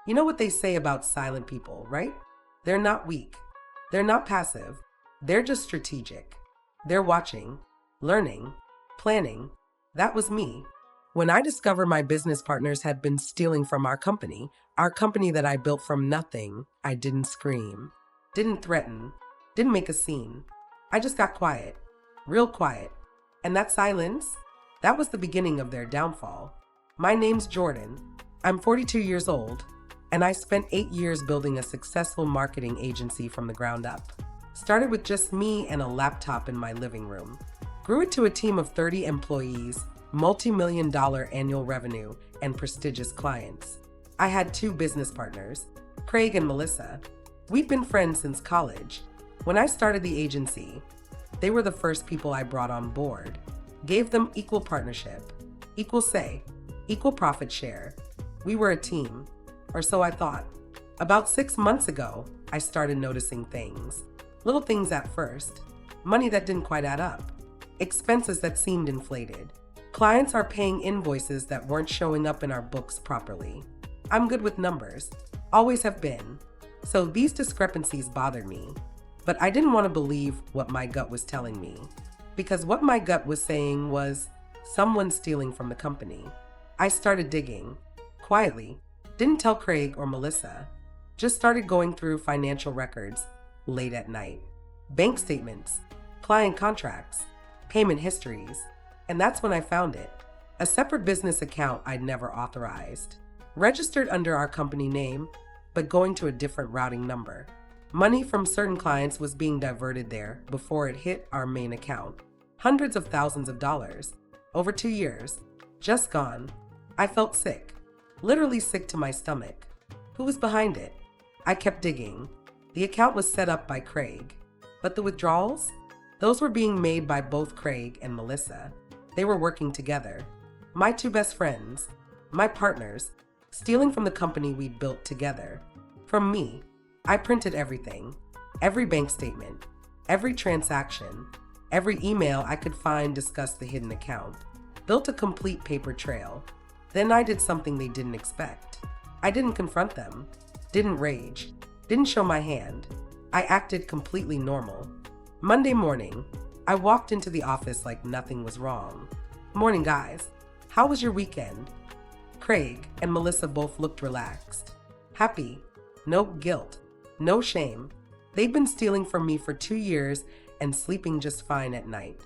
You know what they say about silent people, right? They're not weak. They're not passive. They're just strategic. They're watching, learning, planning. That was me. When I discovered my business partners had been stealing from our company that I built from nothing, I didn't scream, didn't threaten, didn't make a scene. I just got quiet, real quiet. And that silence, that was the beginning of their downfall. My name's Jordan. I'm 42 years old, and I spent 8 years building a successful marketing agency from the ground up. Started with just me and a laptop in my living room. Grew it to a team of 30 employees, multi-million-dollar annual revenue, and prestigious clients. I had 2 business partners, Craig and Melissa. We'd been friends since college. When I started the agency, they were the first people I brought on board. Gave them equal partnership, equal say, equal profit share. We were a team, or so I thought. About 6 months ago, I started noticing things. Little things at first. Money that didn't quite add up. Expenses that seemed inflated. Clients are paying invoices that weren't showing up in our books properly. I'm good with numbers. Always have been. So these discrepancies bothered me. But I didn't want to believe what my gut was telling me. Because what my gut was saying was someone stealing from the company. I started digging. Quietly. Didn't tell Craig or Melissa. Just started going through financial records late at night. Bank statements, client contracts, payment histories. And that's when I found it. A separate business account I'd never authorized. Registered under our company name, but going to a different routing number. Money from certain clients was being diverted there before it hit our main account. Hundreds of thousands of dollars. Over 2 years. Just gone. I felt sick. Literally sick to my stomach. Who was behind it? I kept digging. The account was set up by Craig. But the withdrawals? Those were being made by both Craig and Melissa. They were working together. My 2 best friends. My partners. Stealing from the company we'd built together. From me. I printed everything. Every bank statement. Every transaction. Every email I could find discussed the hidden account. Built a complete paper trail. Then I did something they didn't expect. I didn't confront them. Didn't rage. Didn't show my hand. I acted completely normal. Monday morning, I walked into the office like nothing was wrong. Morning, guys. How was your weekend? Craig and Melissa both looked relaxed. Happy. No guilt. No shame. They'd been stealing from me for 2 years and sleeping just fine at night.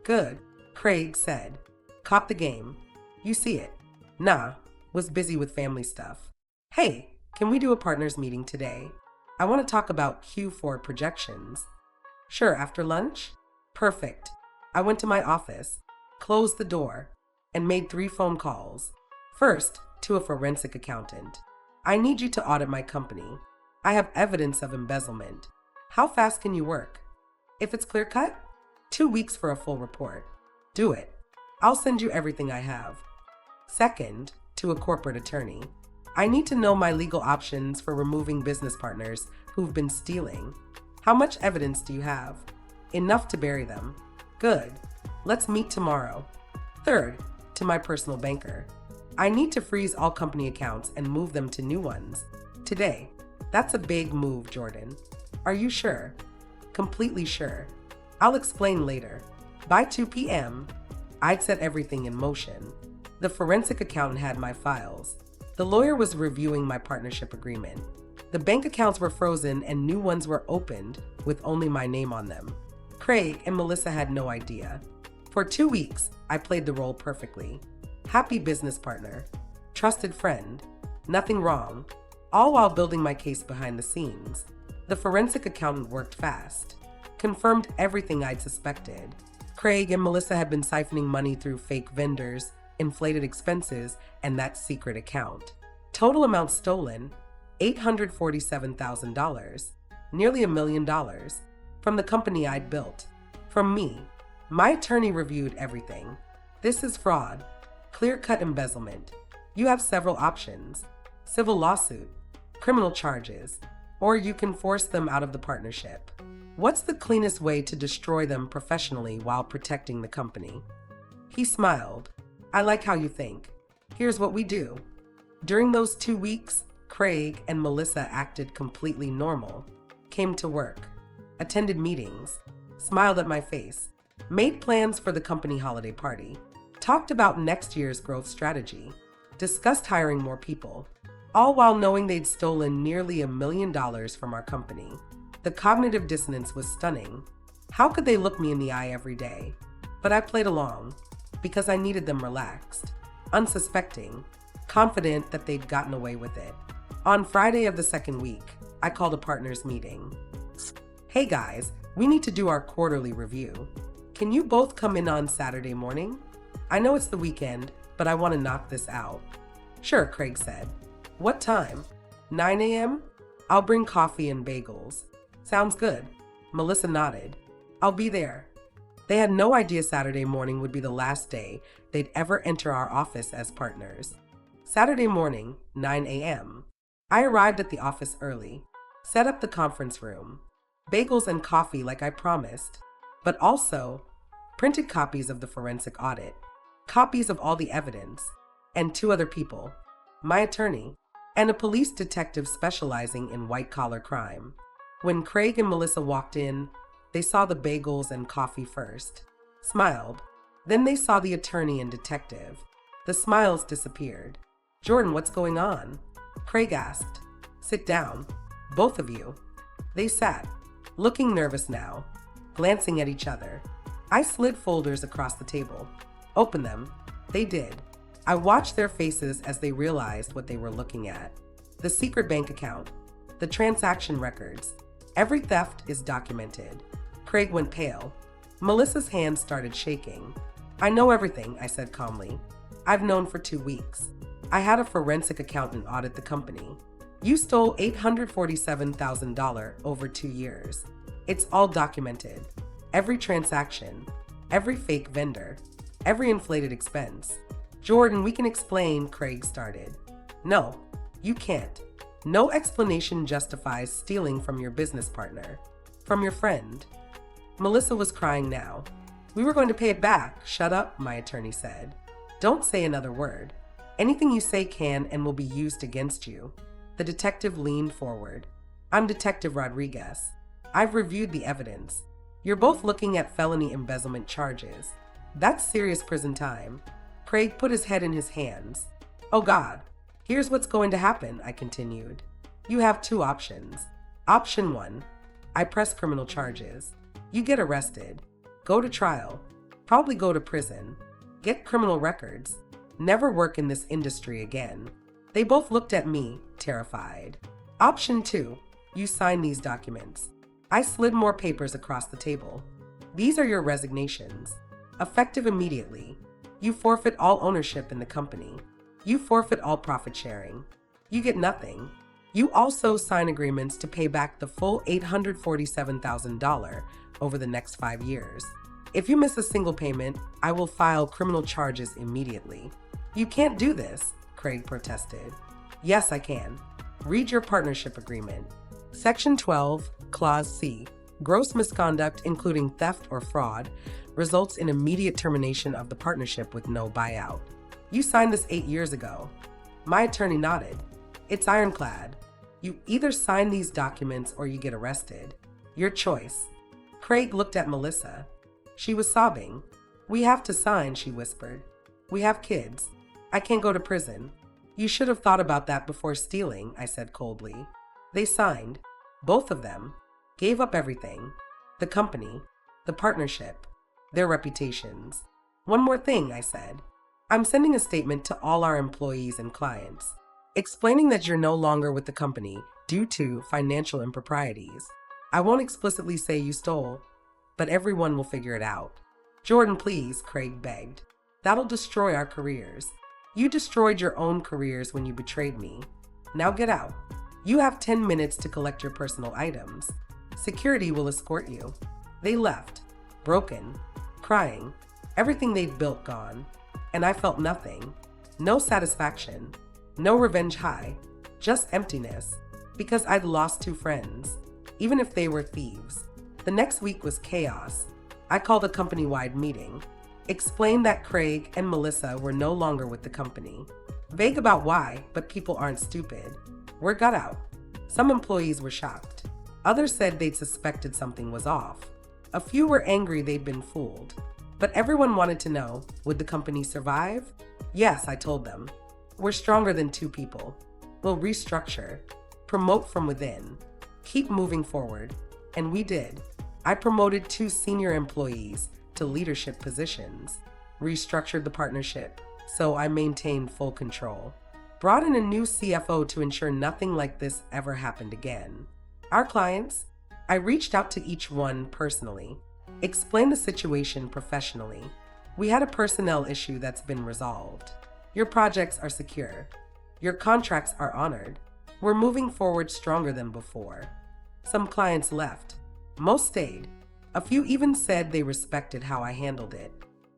Good, Craig said. Caught the game. You see it. Nah, was busy with family stuff. Hey, can we do a partners meeting today? I want to talk about Q4 projections. Sure, after lunch? Perfect. I went to my office, closed the door, and made 3 phone calls. First, to a forensic accountant. I need you to audit my company. I have evidence of embezzlement. How fast can you work? If it's clear cut, 2 weeks for a full report. Do it. I'll send you everything I have. Second, to a corporate attorney. I need to know my legal options for removing business partners who've been stealing. How much evidence do you have? Enough to bury them. Good. Let's meet tomorrow. Third, to my personal banker. I need to freeze all company accounts and move them to new ones. Today. That's a big move, Jordan. Are you sure? Completely sure. I'll explain later. By 2 p.m., I'd set everything in motion. The forensic accountant had my files. The lawyer was reviewing my partnership agreement. The bank accounts were frozen and new ones were opened with only my name on them. Craig and Melissa had no idea. For 2 weeks, I played the role perfectly. Happy business partner. Trusted friend. Nothing wrong. All while building my case behind the scenes. The forensic accountant worked fast. Confirmed everything I'd suspected. Craig and Melissa had been siphoning money through fake vendors, inflated expenses, and that secret account. Total amount stolen, $847,000, nearly $1 million, from the company I'd built. From me. My attorney reviewed everything. This is fraud, clear-cut embezzlement. You have several options. Civil lawsuit, criminal charges, or you can force them out of the partnership. What's the cleanest way to destroy them professionally while protecting the company? He smiled. I like how you think. Here's what we do. During those 2 weeks, Craig and Melissa acted completely normal, came to work, attended meetings, smiled at my face, made plans for the company holiday party, talked about next year's growth strategy, discussed hiring more people, all while knowing they'd stolen nearly $1 million from our company. The cognitive dissonance was stunning. How could they look me in the eye every day? But I played along because I needed them relaxed, unsuspecting, confident that they'd gotten away with it. On Friday of the second week, I called a partners meeting. Hey guys, we need to do our quarterly review. Can you both come in on Saturday morning? I know it's the weekend, but I want to knock this out. Sure, Craig said. What time? 9 a.m.? I'll bring coffee and bagels. Sounds good. Melissa nodded. I'll be there. They had no idea Saturday morning would be the last day they'd ever enter our office as partners. Saturday morning, 9 a.m. I arrived at the office early, set up the conference room, bagels and coffee like I promised, but also printed copies of the forensic audit, copies of all the evidence, and 2 other people, my attorney, and a police detective specializing in white-collar crime. When Craig and Melissa walked in, they saw the bagels and coffee first, smiled. Then they saw the attorney and detective. The smiles disappeared. Jordan, what's going on? Craig asked. Sit down, both of you. They sat, looking nervous now, glancing at each other. I slid folders across the table. Open them. They did. I watched their faces as they realized what they were looking at. The secret bank account, the transaction records. Every theft is documented. Craig went pale. Melissa's hands started shaking. I know everything, I said calmly. I've known for 2 weeks. I had a forensic accountant audit the company. You stole $847,000 over 2 years. It's all documented. Every transaction, every fake vendor, every inflated expense. Jordan, we can explain, Craig started. No, you can't. No explanation justifies stealing from your business partner, from your friend. Melissa was crying now. We were going to pay it back. Shut up, my attorney said. Don't say another word. Anything you say can and will be used against you. The detective leaned forward. I'm Detective Rodriguez. I've reviewed the evidence. You're both looking at felony embezzlement charges. That's serious prison time. Craig put his head in his hands. Oh God, here's what's going to happen, I continued. You have 2 options. Option 1, I press criminal charges. You get arrested, go to trial, probably go to prison, get criminal records, never work in this industry again. They both looked at me, terrified. Option 2, you sign these documents. I slid more papers across the table. These are your resignations. Effective immediately. You forfeit all ownership in the company. You forfeit all profit sharing. You get nothing. You also sign agreements to pay back the full $847,000 over the next 5 years. If you miss a single payment, I will file criminal charges immediately. You can't do this, Craig protested. Yes, I can. Read your partnership agreement. Section 12, Clause C. Gross misconduct, including theft or fraud, results in immediate termination of the partnership with no buyout. You signed this 8 years ago. My attorney nodded. It's ironclad. You either sign these documents or you get arrested. Your choice. Craig looked at Melissa. She was sobbing. We have to sign, she whispered. We have kids. I can't go to prison. You should have thought about that before stealing, I said coldly. They signed. Both of them. Gave up everything. The company. The partnership. Their reputations. One more thing, I said. I'm sending a statement to all our employees and clients, explaining that you're no longer with the company due to financial improprieties. I won't explicitly say you stole, but everyone will figure it out. Jordan, please, Craig begged. That'll destroy our careers. You destroyed your own careers when you betrayed me. Now get out. You have 10 minutes to collect your personal items. Security will escort you. They left, broken, crying, everything they'd built gone. And I felt nothing. No satisfaction. No revenge high. Just emptiness. Because I'd lost 2 friends, even if they were thieves. The next week was chaos. I called a company-wide meeting. Explained that Craig and Melissa were no longer with the company. Vague about why, but people aren't stupid. Word got out. Some employees were shocked. Others said they'd suspected something was off. A few were angry they'd been fooled. But everyone wanted to know, would the company survive? Yes, I told them. We're stronger than two people. We'll restructure, promote from within, keep moving forward. And we did. I promoted 2 senior employees to leadership positions, restructured the partnership, so I maintained full control. Brought in a new CFO to ensure nothing like this ever happened again. Our clients, I reached out to each one personally, explained the situation professionally. We had a personnel issue that's been resolved. Your projects are secure. Your contracts are honored. We're moving forward stronger than before. Some clients left. Most stayed. A few even said they respected how I handled it.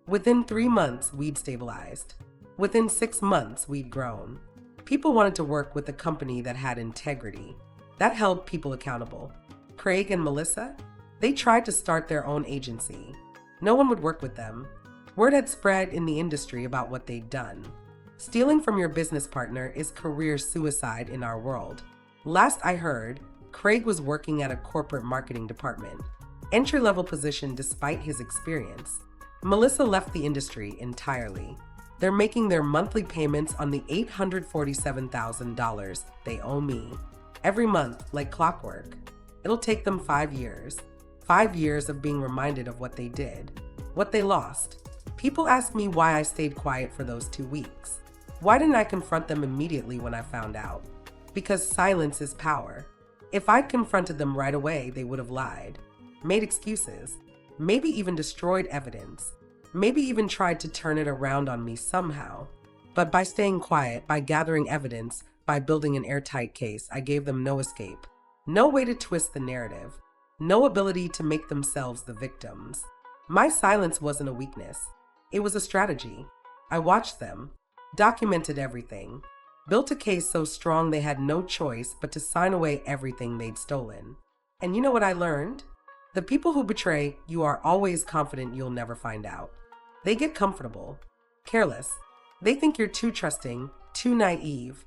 Within 3 months, we'd stabilized. Within 6 months, we'd grown. People wanted to work with a company that had integrity. That held people accountable. Craig and Melissa, they tried to start their own agency. No one would work with them. Word had spread in the industry about what they'd done. Stealing from your business partner is career suicide in our world. Last I heard, Craig was working at a corporate marketing department, entry-level position despite his experience. Melissa left the industry entirely. They're making their monthly payments on the $847,000 they owe me. Every month, like clockwork. It'll take them 5 years. 5 years of being reminded of what they did, what they lost. People ask me why I stayed quiet for those 2 weeks. Why didn't I confront them immediately when I found out? Because silence is power. If I'd confronted them right away, they would have lied, made excuses, maybe even destroyed evidence, maybe even tried to turn it around on me somehow. But by staying quiet, by gathering evidence, by building an airtight case, I gave them no escape, no way to twist the narrative, no ability to make themselves the victims. My silence wasn't a weakness. It was a strategy. I watched them, documented everything, built a case so strong they had no choice but to sign away everything they'd stolen. And you know what I learned? The people who betray, you are always confident you'll never find out. They get comfortable, careless. They think you're too trusting, too naive,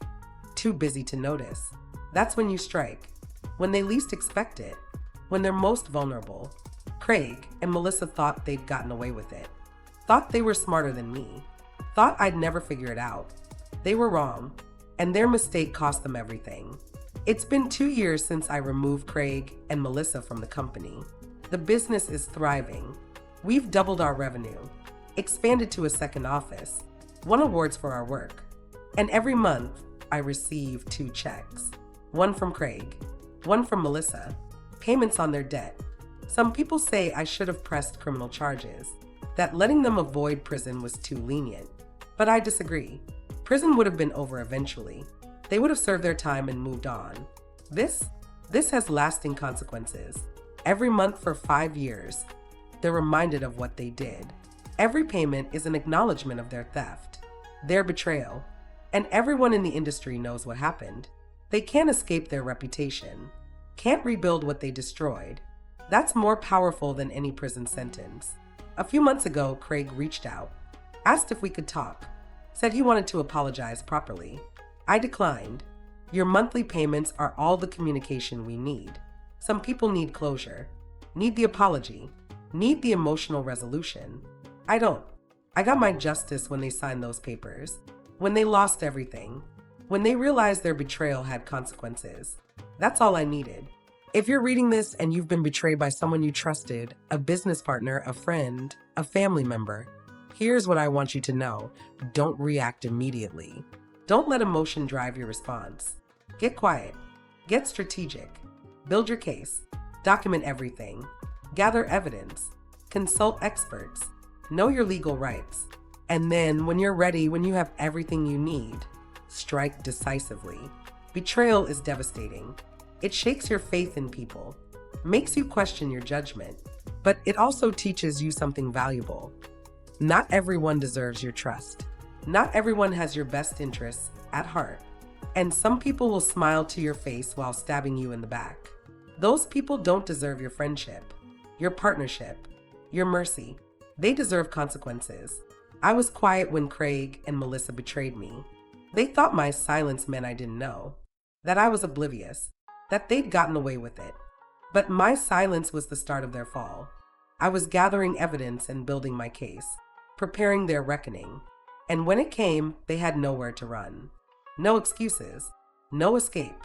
too busy to notice. That's when you strike, when they least expect it, when they're most vulnerable. Craig and Melissa thought they'd gotten away with it, thought they were smarter than me, thought I'd never figure it out. They were wrong, and their mistake cost them everything. It's been 2 years since I removed Craig and Melissa from the company. The business is thriving. We've doubled our revenue, expanded to a second office, won awards for our work. And every month, I receive 2 checks. One from Craig, one from Melissa, payments on their debt. Some people say I should have pressed criminal charges, that letting them avoid prison was too lenient. But I disagree. Prison would have been over eventually. They would have served their time and moved on. This has lasting consequences. Every month for 5 years, they're reminded of what they did. Every payment is an acknowledgement of their theft, their betrayal, and everyone in the industry knows what happened. They can't escape their reputation, can't rebuild what they destroyed. That's more powerful than any prison sentence. A few months ago, Craig reached out, asked if we could talk, said he wanted to apologize properly. I declined. Your monthly payments are all the communication we need. Some people need closure, need the apology, need the emotional resolution. I don't. I got my justice when they signed those papers, when they lost everything, when they realized their betrayal had consequences. That's all I needed. If you're reading this and you've been betrayed by someone you trusted, a business partner, a friend, a family member, here's what I want you to know. Don't react immediately. Don't let emotion drive your response. Get quiet. Get strategic. Build your case. Document everything. Gather evidence. Consult experts. Know your legal rights. And then, when you're ready, when you have everything you need, strike decisively. Betrayal is devastating. It shakes your faith in people, makes you question your judgment, but it also teaches you something valuable. Not everyone deserves your trust. Not everyone has your best interests at heart. And some people will smile to your face while stabbing you in the back. Those people don't deserve your friendship, your partnership, your mercy. They deserve consequences. I was quiet when Craig and Melissa betrayed me. They thought my silence meant I didn't know. that I was oblivious, that they'd gotten away with it. But my silence was the start of their fall. I was gathering evidence and building my case, preparing their reckoning. And when it came, they had nowhere to run. No excuses, no escape,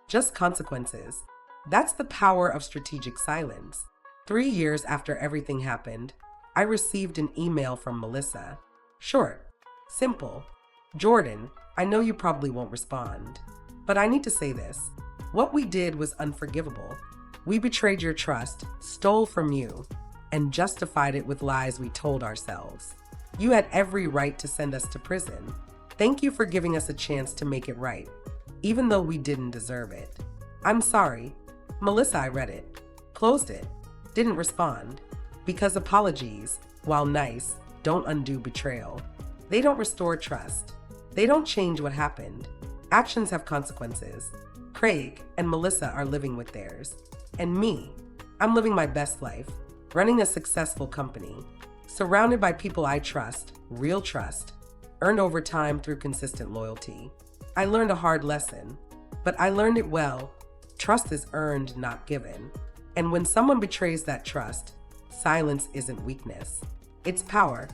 just consequences. That's the power of strategic silence. 3 years after everything happened, I received an email from Melissa. Short, simple. Jordan, I know you probably won't respond, but I need to say this. What we did was unforgivable. We betrayed your trust, stole from you, and justified it with lies we told ourselves. You had every right to send us to prison. Thank you for giving us a chance to make it right, even though we didn't deserve it. I'm sorry. Melissa, I read it, closed it, didn't respond, because apologies, while nice, don't undo betrayal. They don't restore trust. They don't change what happened. Actions have consequences. Craig and Melissa are living with theirs. And me, I'm living my best life, running a successful company, surrounded by people I trust, real trust, earned over time through consistent loyalty. I learned a hard lesson, but I learned it well. Trust is earned, not given. And when someone betrays that trust, silence isn't weakness. It's power.